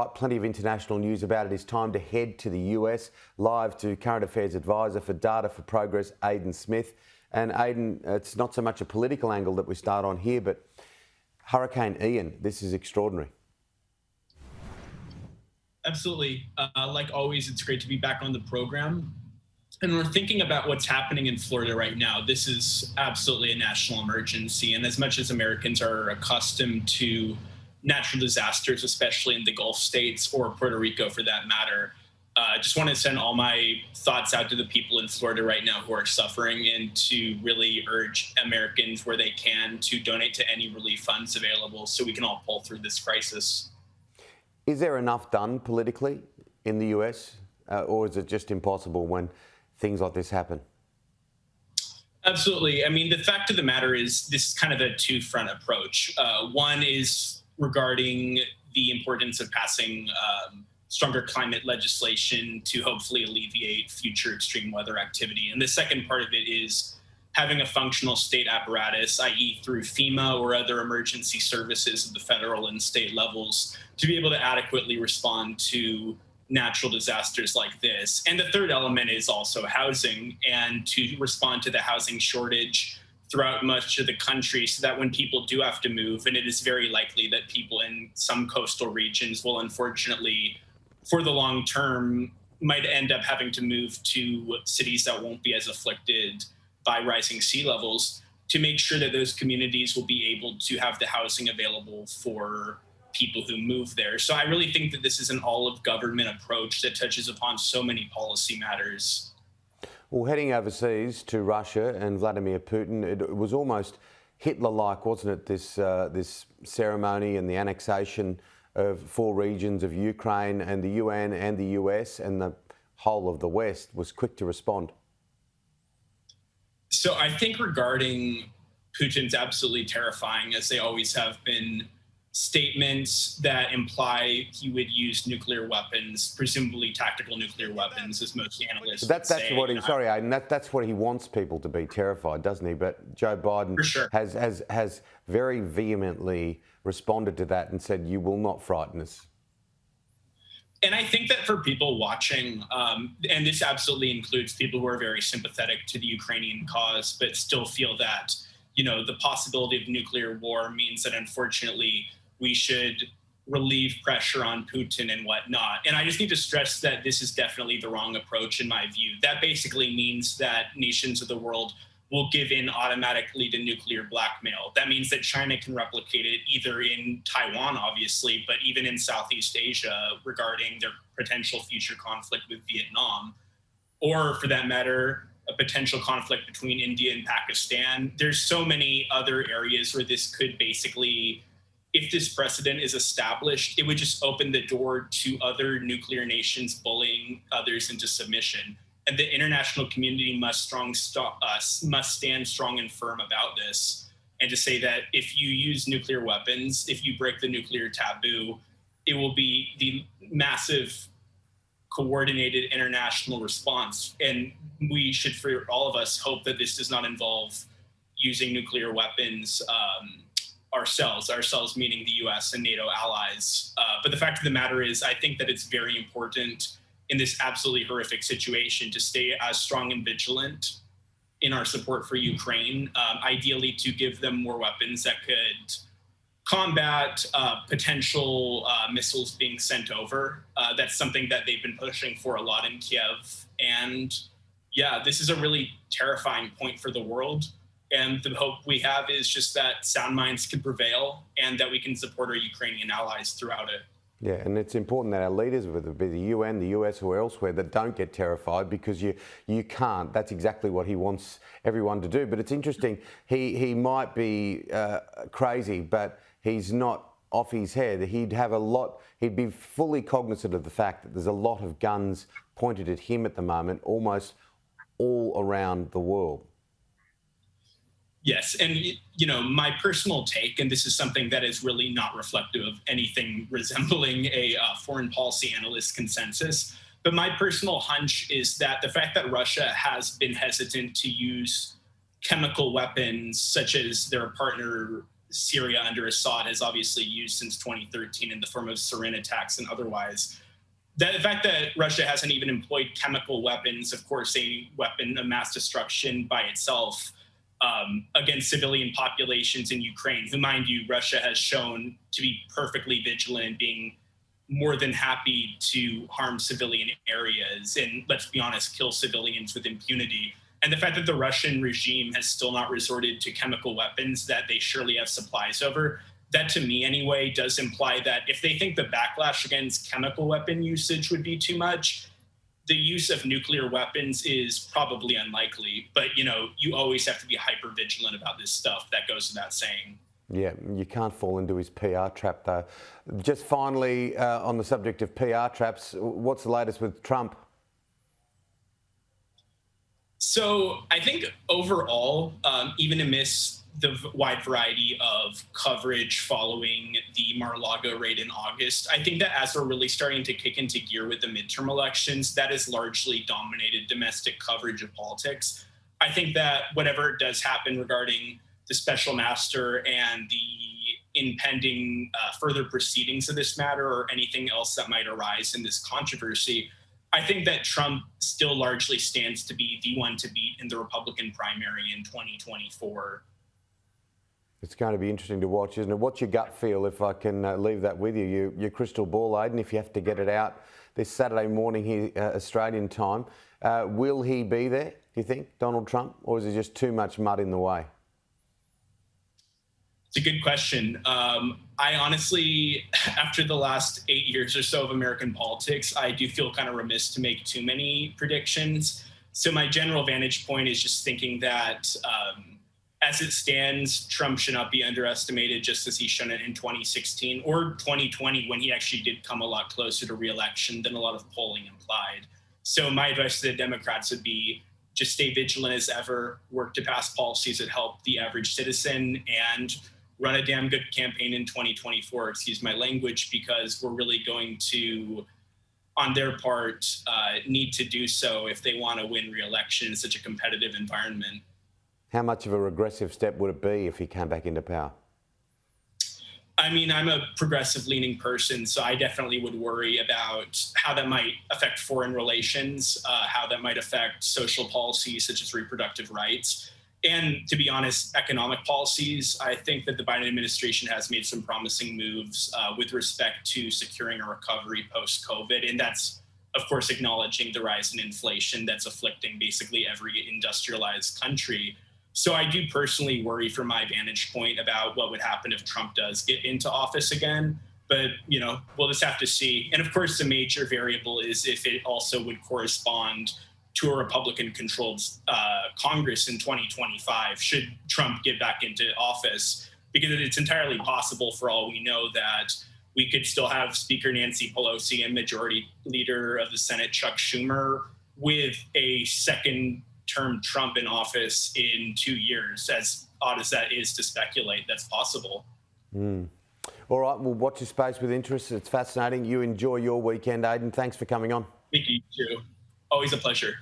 right, plenty of international news about it. It's time to head to the US, live to Current Affairs Advisor for Data for Progress, Aidan Smith. And Aidan, it's not so much a political angle that we start on here, but Hurricane Ian, this is extraordinary. Absolutely. Like always, it's great to be back on the program. And we're thinking about what's happening in Florida right now. This is absolutely a national emergency. And as much as Americans are accustomed to natural disasters, especially in the Gulf states or Puerto Rico for that matter, I just want to send all my thoughts out to the people in Florida right now who are suffering, and to really urge Americans where they can to donate to any relief funds available so we can all pull through this crisis. Is there enough done politically in the US, or is it just impossible when things like this happen? Absolutely. I mean, the fact of the matter is this is kind of a two-front approach. One is regarding the importance of passing stronger climate legislation to hopefully alleviate future extreme weather activity. And the second part of it is having a functional state apparatus, i.e. through FEMA or other emergency services at the federal and state levels, to be able to adequately respond to natural disasters like this. And the third element is also housing, and to respond to the housing shortage throughout much of the country, so that when people do have to move, and it is very likely that people in some coastal regions will unfortunately, for the long term, might end up having to move to cities that won't be as afflicted by rising sea levels, to make sure that those communities will be able to have the housing available for people who move there. So I really think that this is an all-of-government approach that touches upon so many policy matters. Well, heading overseas to Russia and Vladimir Putin, it was almost Hitler-like, wasn't it, this ceremony and the annexation of 4 regions of Ukraine, and the UN and the US and the whole of the West was quick to respond. So I think regarding Putin's absolutely terrifying, as they always have been, statements that imply he would use nuclear weapons, presumably tactical nuclear weapons, as most analysts would say. That's what he wants people to be terrified, doesn't he? But Joe Biden has very vehemently responded to that and said, "You will not frighten us." And I think that for people watching, and this absolutely includes people who are very sympathetic to the Ukrainian cause, but still feel that, the possibility of nuclear war means that unfortunately we should relieve pressure on Putin and whatnot. And I just need to stress that this is definitely the wrong approach in my view. That basically means that nations of the world will give in automatically to nuclear blackmail. That means that China can replicate it either in Taiwan, obviously, but even in Southeast Asia regarding their potential future conflict with Vietnam, or for that matter, a potential conflict between India and Pakistan. There's so many other areas where this could basically, if this precedent is established, it would just open the door to other nuclear nations bullying others into submission. And the international community must stand strong and firm about this, and to say that if you use nuclear weapons, if you break the nuclear taboo, it will be the massive coordinated international response. And we should, for all of us, hope that this does not involve using nuclear weapons ourselves meaning the US and NATO allies. But the fact of the matter is, I think that it's very important in this absolutely horrific situation to stay as strong and vigilant in our support for Ukraine, ideally to give them more weapons that could combat potential missiles being sent over. That's something that they've been pushing for a lot in Kiev. And yeah, this is a really terrifying point for the world. And the hope we have is just that sound minds can prevail and that we can support our Ukrainian allies throughout it. Yeah, and it's important that our leaders, whether it be the UN, the US or elsewhere, that don't get terrified, because you can't. That's exactly what he wants everyone to do. But it's interesting, he might be crazy, but he's not off his head. He'd be fully cognizant of the fact that there's a lot of guns pointed at him at the moment, almost all around the world. Yes, and my personal take, and this is something that is really not reflective of anything resembling a foreign policy analyst consensus, but my personal hunch is that the fact that Russia has been hesitant to use chemical weapons, such as their partner Syria under Assad has obviously used since 2013 in the form of sarin attacks and otherwise. The fact that Russia hasn't even employed chemical weapons, of course, a weapon of mass destruction by itself, against civilian populations in Ukraine, who, mind you, Russia has shown to be perfectly vigilant in being more than happy to harm civilian areas and, let's be honest, kill civilians with impunity. And the fact that the Russian regime has still not resorted to chemical weapons that they surely have supplies over, that to me anyway does imply that if they think the backlash against chemical weapon usage would be too much, the use of nuclear weapons is probably unlikely. But, you always have to be hyper vigilant about this stuff. That goes without saying. Yeah, you can't fall into his PR trap, though. Just finally, on the subject of PR traps, what's the latest with Trump? So I think overall, even amidst the wide variety of coverage following the Mar-a-Lago raid in August, I think that as we're really starting to kick into gear with the midterm elections, that has largely dominated domestic coverage of politics. I think that whatever does happen regarding the special master and the impending further proceedings of this matter or anything else that might arise in this controversy, I think that Trump still largely stands to be the one to beat in the Republican primary in 2024. It's going to be interesting to watch, isn't it? What's your gut feel, if I can leave that with you? Your crystal ball, Aidan, if you have to get it out this Saturday morning here, Australian time. Will he be there, do you think, Donald Trump, or is there just too much mud in the way? It's a good question. I honestly, after the last 8 years or so of American politics, I do feel kind of remiss to make too many predictions. So my general vantage point is just thinking that as it stands, Trump should not be underestimated, just as he's shown it in 2016 or 2020, when he actually did come a lot closer to re-election than a lot of polling implied. So my advice to the Democrats would be just stay vigilant as ever, work to pass policies that help the average citizen, and run a damn good campaign in 2024, excuse my language, because we're really going to, on their part, need to do so if they want to win re-election in such a competitive environment. How much of a regressive step would it be if he came back into power? I mean, I'm a progressive-leaning person, so I definitely would worry about how that might affect foreign relations, how that might affect social policies such as reproductive rights, and, to be honest, economic policies. I think that the Biden administration has made some promising moves with respect to securing a recovery post-COVID, and that's, of course, acknowledging the rise in inflation that's afflicting basically every industrialized country. So I do personally worry from my vantage point about what would happen if Trump does get into office again. But, we'll just have to see. And of course, the major variable is if it also would correspond to a Republican-controlled Congress in 2025, should Trump get back into office, because it's entirely possible, for all we know, that we could still have Speaker Nancy Pelosi and Majority Leader of the Senate Chuck Schumer with a second-term Trump in office in 2 years. As odd as that is to speculate, that's possible. All right, we'll watch your space with interest. It's fascinating. You enjoy your weekend, Aidan. Thanks for coming on. Thank you, too. Always a pleasure.